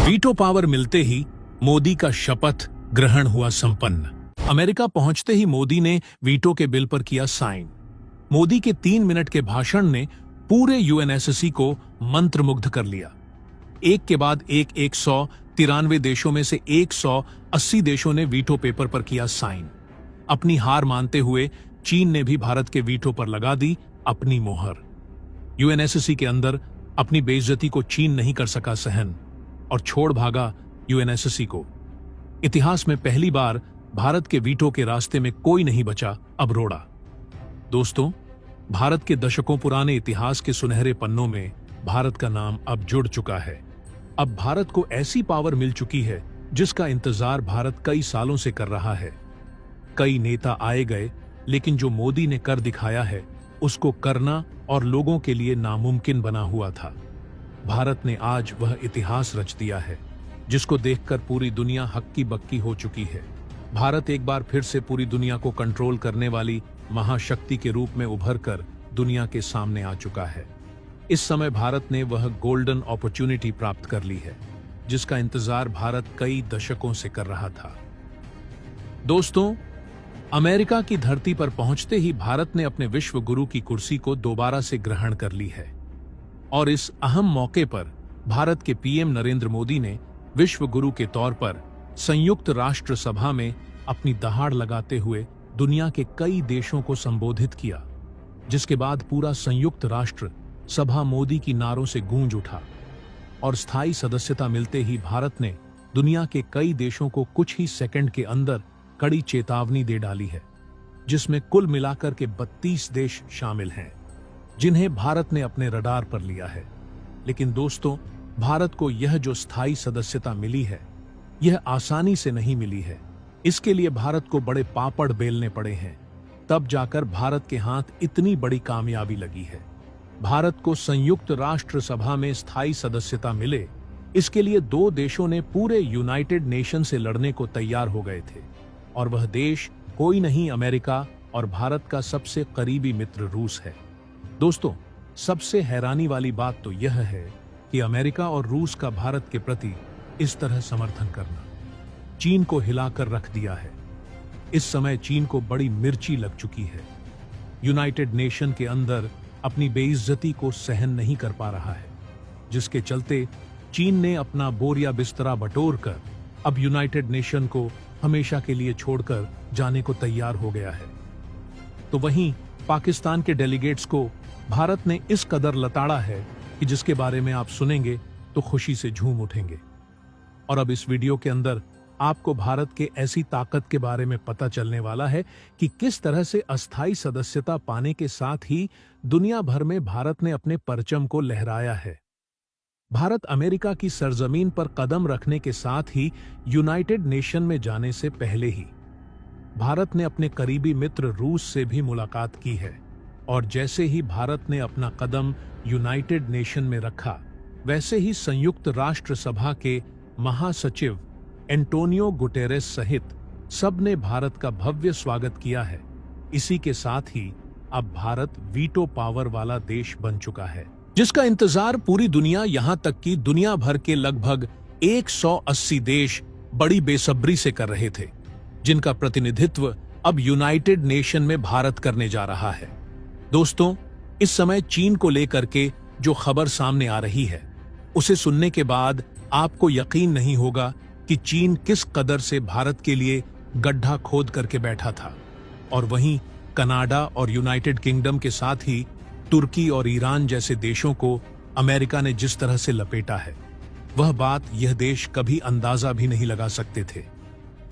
Veto power मिलते ही मोदी का शपथ ग्रहण हुआ संपन्न। अमेरिका पहुंचते ही मोदी ने वीटो के बिल पर किया साइन। मोदी के 3 मिनट के भाषण ने पूरे यूएनएससी को मंत्रमुग्ध कर लिया। एक के बाद एक 193 देशों में से 180 देशों ने वीटो पेपर पर किया साइन। अपनी हार मानते हुए चीन ने भी भारत के वीटो पर लगा दी अपनी मोहर। यूएनएससी के अंदर अपनी बेइज्जती को चीन नहीं कर सका सहन और छोड़ भागा यूएनएससी को। इतिहास में पहली बार भारत के वीटो के रास्ते में कोई नहीं बचा अब रोड़ा। दोस्तों, भारत के दशकों पुराने इतिहास के सुनहरे पन्नों में भारत का नाम अब जुड़ चुका है। अब भारत को ऐसी पावर मिल चुकी है जिसका इंतजार भारत कई सालों से कर रहा है। कई नेता आए गए, लेकिन जो मोदी ने कर दिखाया है उसको करना और लोगों के लिए नामुमकिन बना हुआ था। भारत ने आज वह इतिहास रच दिया है जिसको देखकर पूरी दुनिया हक्की बक्की हो चुकी है। भारत एक बार फिर से पूरी दुनिया को कंट्रोल करने वाली महाशक्ति के रूप में उभर कर दुनिया के सामने आ चुका है। इस समय भारत ने वह गोल्डन अपॉर्चुनिटी प्राप्त कर ली है जिसका इंतजार भारत कई दशकों से कर रहा था। दोस्तों, अमेरिका की धरती पर पहुंचते ही भारत ने अपने विश्व गुरु की कुर्सी को दोबारा से ग्रहण कर ली है और इस अहम मौके पर भारत के पीएम नरेंद्र मोदी ने विश्व गुरु के तौर पर संयुक्त राष्ट्र सभा में अपनी दहाड़ लगाते हुए दुनिया के कई देशों को संबोधित किया, जिसके बाद पूरा संयुक्त राष्ट्र सभा मोदी की नारों से गूंज उठा और स्थायी सदस्यता मिलते ही भारत ने दुनिया के कई देशों को कुछ ही सेकंड के अंदर कड़ी चेतावनी दे डाली है, जिसमें कुल मिलाकर के 32 देश शामिल हैं जिन्हें भारत ने अपने रडार पर लिया है। लेकिन दोस्तों, भारत को यह जो स्थायी सदस्यता मिली है यह आसानी से नहीं मिली है। इसके लिए भारत को बड़े पापड़ बेलने पड़े हैं, तब जाकर भारत के हाथ इतनी बड़ी कामयाबी लगी है। भारत को संयुक्त राष्ट्र सभा में स्थायी सदस्यता मिले, इसके लिए 2 देशों ने पूरे यूनाइटेड नेशन से लड़ने को तैयार हो गए थे और वह देश कोई नहीं, अमेरिका और भारत का सबसे करीबी मित्र रूस है। दोस्तों, सबसे हैरानी वाली बात तो यह है कि अमेरिका और रूस का भारत के प्रति इस तरह समर्थन करना चीन को हिलाकर रख दिया है। इस समय चीन को बड़ी मिर्ची लग चुकी है। यूनाइटेड नेशन के अंदर अपनी बेइज्जती को सहन नहीं कर पा रहा है, जिसके चलते चीन ने अपना बोरिया बिस्तरा बटोरकर अब यूनाइटेड नेशन को हमेशा के लिए छोड़कर जाने को तैयार हो गया है। तो वहीं पाकिस्तान के डेलीगेट्स को भारत ने इस कदर लताड़ा है कि जिसके बारे में आप सुनेंगे तो खुशी से झूम उठेंगे। और अब इस वीडियो के अंदर आपको भारत के ऐसी ताकत के बारे में पता चलने वाला है कि किस तरह से अस्थायी सदस्यता पाने के साथ ही दुनिया भर में भारत ने अपने परचम को लहराया है। भारत अमेरिका की सरजमीन पर कदम रखने के साथ ही यूनाइटेड नेशन में जाने से पहले ही भारत ने अपने करीबी मित्र रूस से भी मुलाकात की है और जैसे ही भारत ने अपना कदम यूनाइटेड नेशन में रखा, वैसे ही संयुक्त राष्ट्र सभा के महासचिव एंटोनियो गुटेरेस सहित सब ने भारत का भव्य स्वागत किया है। इसी के साथ ही अब भारत वीटो पावर वाला देश बन चुका है, जिसका इंतजार पूरी दुनिया, यहां तक कि दुनिया भर के लगभग 180 देश बड़ी बेसब्री से कर रहे थे, जिनका प्रतिनिधित्व अब यूनाइटेड नेशन में भारत करने जा रहा है। दोस्तों, इस समय चीन को लेकर के जो खबर सामने आ रही है, उसे सुनने के बाद आपको यकीन नहीं होगा कि चीन किस कदर से भारत के लिए गड्ढा खोद करके बैठा था और वहीं कनाडा और यूनाइटेड किंगडम के साथ ही तुर्की और ईरान जैसे देशों को अमेरिका ने जिस तरह से लपेटा है, वह बात यह देश कभी अंदाजा भी नहीं लगा सकते थे।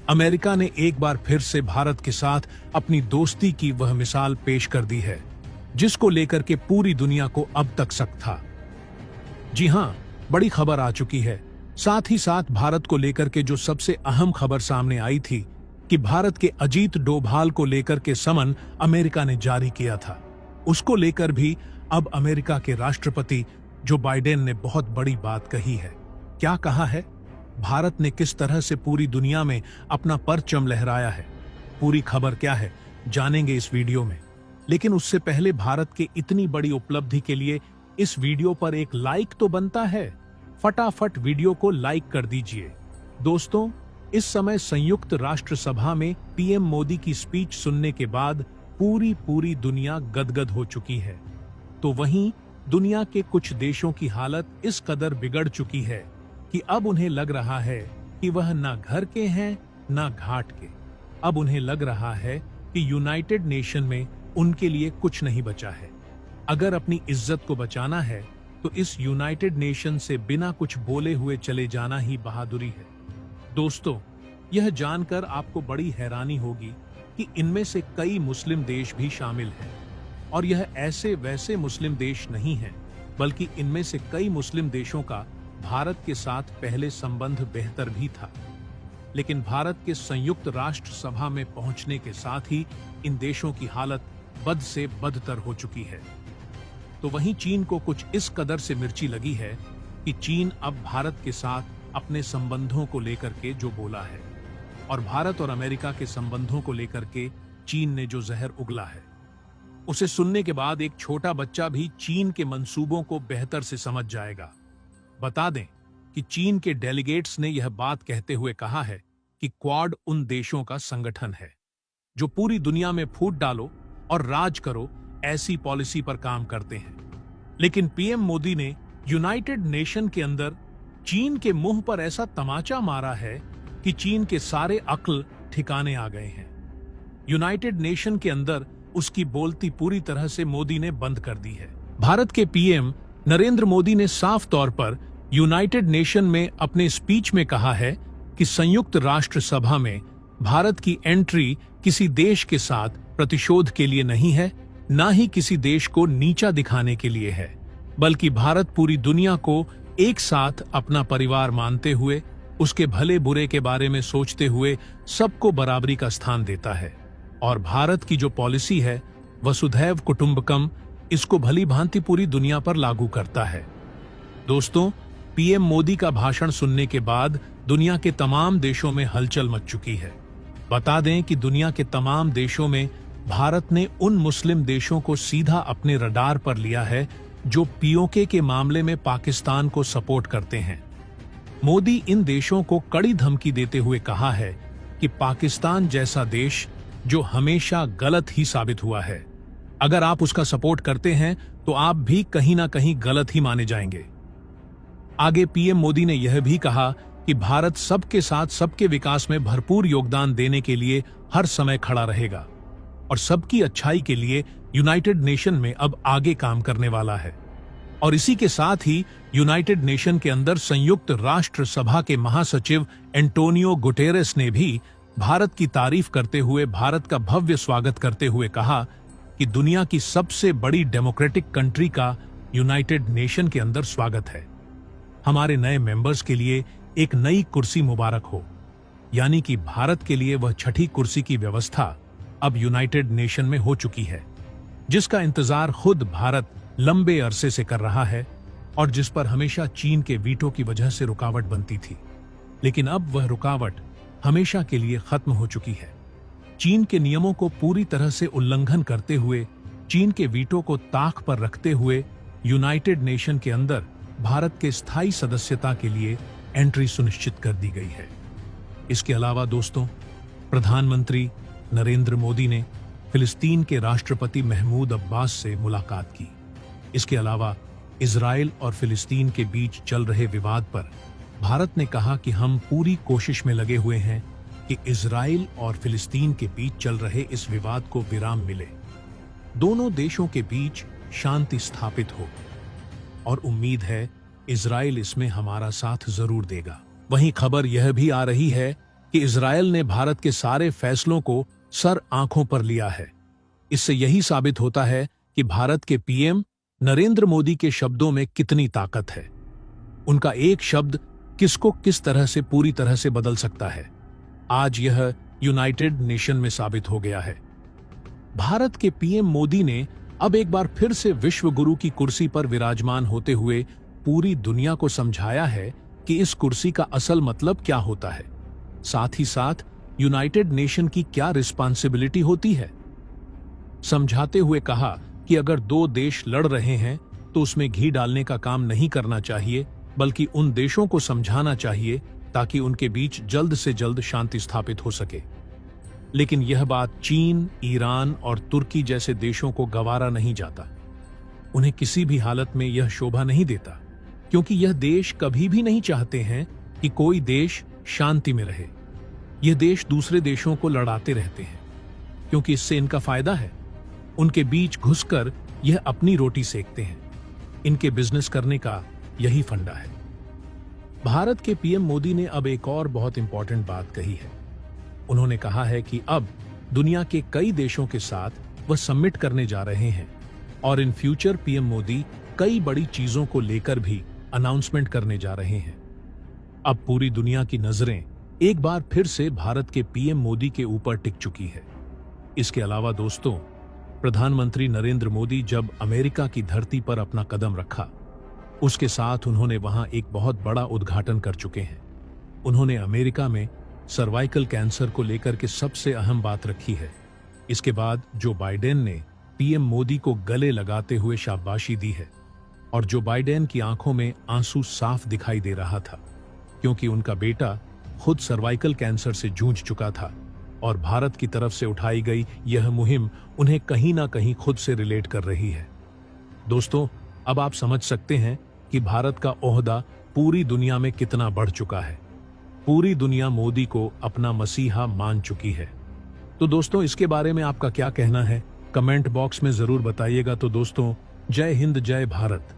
अमेरिका ने एक बार फिर से भारत के साथ अपनी दोस्ती की वह मिसाल पेश कर दी है जिसको लेकर के पूरी दुनिया को अब तक शक था। जी हां, बड़ी खबर आ चुकी है। साथ ही साथ भारत को लेकर के जो सबसे अहम खबर सामने आई थी कि भारत के अजीत डोभाल को लेकर के समन अमेरिका ने जारी किया था, उसको लेकर भी अब अमेरिका के राष्ट्रपति जो बाइडेन ने बहुत बड़ी बात कही है। क्या कहा है? भारत ने किस तरह से पूरी दुनिया में अपना परचम लहराया है। पूरी खबर क्या है, जानेंगे इस वीडियो में। लेकिन उससे पहले भारत के इतनी बड़ी उपलब्धि के लिए इस वीडियो पर एक लाइक तो बनता है। फटाफट वीडियो को लाइक कर दीजिए। दोस्तों, इस समय संयुक्त राष्ट्र सभा में पीएम मोदी की स्पीच सुनने के बाद पूरी दुनिया गदगद हो चुकी है। तो वहीं दुनिया के कुछ देशों की हालत इस कदर बिगड़ चुकी है कि अब उन्हें लग रहा है कि वह ना घर के हैं ना घाट के। अब उन्हें लग रहा है कि यूनाइटेड नेशन में उनके लिए कुछ नहीं बचा है। अगर अपनी इज्जत को बचाना है तो इस यूनाइटेड नेशन से बिना कुछ बोले हुए चले जाना ही बहादुरी है। दोस्तों, यह जानकर आपको बड़ी हैरानी होगी कि इनमें से कई मुस्लिम देश भी शामिल हैं, और यह ऐसे वैसे मुस्लिम देश नहीं हैं, बल्कि इनमें से कई मुस्लिम देशों का भारत के साथ पहले संबंध बेहतर भी था। लेकिन भारत के संयुक्त राष्ट्र सभा में पहुंचने के साथ ही इन देशों की हालत बद से बदतर हो चुकी है। तो वहीं चीन को कुछ इस कदर से मिर्ची लगी है कि चीन अब भारत के साथ अपने संबंधों को लेकर के जो बोला है, और भारत और अमेरिका के संबंधों को लेकर के चीन ने जो जहर उगला है, उसे सुनने के बाद एक छोटा बच्चा भी चीन के मंसूबों को बेहतर से समझ जाएगा। बता दें कि चीन के डेलीगेट्स ने यह बात कहते हुए कहा है कि क्वाड उन देशों का संगठन है जो पूरी दुनिया में फूट डालो और राज करो ऐसी पॉलिसी पर काम करते हैं। लेकिन पीएम मोदी ने यूनाइटेड नेशन के अंदर चीन के मुंह पर ऐसा तमाचा मारा है कि चीन के सारे अक्ल ठिकाने आ गए हैं। यूनाइटेड नेशन के अंदर उसकी बोलती पूरी तरह से मोदी ने बंद कर दी है। भारत के पीएम नरेंद्र मोदी ने साफ तौर पर यूनाइटेड नेशन में अपने स्पीच में कहा है कि संयुक्त राष्ट्र सभा में भारत की एंट्री किसी देश के साथ प्रतिशोध के लिए नहीं है, ना ही किसी देश को नीचा दिखाने के लिए है, बल्कि भारत पूरी दुनिया को एक साथ अपना परिवार मानते हुए, उसके भले बुरे के बारे में सोचते हुए सबको बराबरी का स्थान देता है। और भारत की जो पॉलिसी है वसुधैव कुटुंबकम, इसको भली भांति पूरी दुनिया पर लागू करता है। दोस्तों, पीएम मोदी का भाषण सुनने के बाद दुनिया के तमाम देशों में हलचल मच चुकी है। बता दें कि दुनिया के तमाम देशों में भारत ने उन मुस्लिम देशों को सीधा अपने रडार पर लिया है जो पीओके के मामले में पाकिस्तान को सपोर्ट करते हैं। मोदी इन देशों को कड़ी धमकी देते हुए कहा है कि पाकिस्तान जैसा देश जो हमेशा गलत ही साबित हुआ है, अगर आप उसका सपोर्ट करते हैं तो आप भी कहीं ना कहीं गलत ही माने जाएंगे। आगे पीएम मोदी ने यह भी कहा कि भारत सबके साथ सबके विकास में भरपूर योगदान देने के लिए हर समय खड़ा रहेगा और सबकी अच्छाई के लिए यूनाइटेड नेशन में अब आगे काम करने वाला है। और इसी के साथ ही यूनाइटेड नेशन के अंदर संयुक्त राष्ट्र सभा के महासचिव एंटोनियो गुटेरेस ने भी भारत की तारीफ करते हुए भारत का भव्य स्वागत करते हुए कहा कि दुनिया की सबसे बड़ी डेमोक्रेटिक कंट्री का यूनाइटेड नेशन के अंदर स्वागत है। हमारे नए मेंबर्स के लिए एक नई कुर्सी मुबारक हो। यानी कि भारत के लिए वह छठी कुर्सी की व्यवस्था अब यूनाइटेड नेशन में हो चुकी है, जिसका इंतजार खुद भारत लंबे अरसे से कर रहा है और जिस पर हमेशा चीन के वीटो की वजह से रुकावट बनती थी। लेकिन अब वह रुकावट हमेशा के लिए खत्म हो चुकी है। चीन के नियमों को पूरी तरह से उल्लंघन करते हुए, चीन के वीटो को ताक पर रखते हुए यूनाइटेड नेशन के अंदर भारत के स्थायी सदस्यता के लिए एंट्री सुनिश्चित कर दी गई है। इसके अलावा दोस्तों, प्रधानमंत्री नरेंद्र मोदी ने फिलिस्तीन के राष्ट्रपति महमूद अब्बास से मुलाकात की। इसके अलावा इजराइल और फिलिस्तीन के बीच चल रहे विवाद पर भारत ने कहा कि हम पूरी कोशिश में लगे हुए हैं कि इजराइल और फिलिस्तीन के बीच चल रहे इस विवाद को विराम मिले, दोनों देशों के बीच शांति स्थापित हो, और उम्मीद है इजराइल इसमें हमारा साथ जरूर देगा। वहीं खबर यह भी आ रही है कि इजराइल ने भारत के सारे फैसलों को सर आंखों पर लिया है। इससे यही साबित होता है कि भारत के पीएम नरेंद्र मोदी के शब्दों में कितनी ताकत है। उनका एक शब्द किसको किस तरह से पूरी तरह से बदल सकता है, आज यह यूनाइटेड नेशन में साबित हो गया है। भारत के पीएम मोदी ने अब एक बार फिर से विश्व गुरु की कुर्सी पर विराजमान होते हुए पूरी दुनिया को समझाया है कि इस कुर्सी का असल मतलब क्या होता है, साथ ही साथ यूनाइटेड नेशन की क्या रिस्पांसिबिलिटी होती है। समझाते हुए कहा कि अगर दो देश लड़ रहे हैं तो उसमें घी डालने का काम नहीं करना चाहिए, बल्कि उन देशों को समझाना चाहिए ताकि उनके बीच जल्द से जल्द शांति स्थापित हो सके। लेकिन यह बात चीन, ईरान और तुर्की जैसे देशों को गवारा नहीं जाता। उन्हें किसी भी हालत में यह शोभा नहीं देता, क्योंकि यह देश कभी भी नहीं चाहते हैं कि कोई देश शांति में रहे। यह देश दूसरे देशों को लड़ाते रहते हैं, क्योंकि इससे इनका फायदा है। उनके बीच घुसकर यह अपनी रोटी सेकते हैं। इनके बिजनेस करने का यही फंडा है। भारत के पीएम मोदी ने अब एक और बहुत इंपॉर्टेंट बात कही है। उन्होंने कहा है कि अब दुनिया के कई देशों के साथ वह समिट करने जा रहे हैं और इन फ्यूचर पीएम मोदी कई बड़ी चीजों को लेकर भी अनाउंसमेंट करने जा रहे हैं। अब पूरी दुनिया की नजरें एक बार फिर से भारत के पीएम मोदी के ऊपर टिक चुकी है। इसके अलावा दोस्तों, प्रधानमंत्री नरेंद्र मोदी जब अमेरिका की धरती पर अपना कदम रखा, उसके साथ उन्होंने वहां एक बहुत बड़ा उद्घाटन कर चुके हैं। उन्होंने अमेरिका में सर्वाइकल कैंसर को लेकर के सबसे अहम बात रखी है। इसके बाद जो बाइडेन ने पीएम मोदी को गले लगाते हुए शाबाशी दी है, और जो बाइडेन की आंखों में आंसू साफ दिखाई दे रहा था, क्योंकि उनका बेटा खुद सर्वाइकल कैंसर से जूझ चुका था और भारत की तरफ से उठाई गई यह मुहिम उन्हें कहीं ना कहीं खुद से रिलेट कर रही है। दोस्तों, अब आप समझ सकते हैं कि भारत का ओहदा पूरी दुनिया में कितना बढ़ चुका है। पूरी दुनिया मोदी को अपना मसीहा मान चुकी है। तो दोस्तों, इसके बारे में आपका क्या कहना है, कमेंट बॉक्स में जरूर बताइएगा। तो दोस्तों, जय हिंद, जय भारत।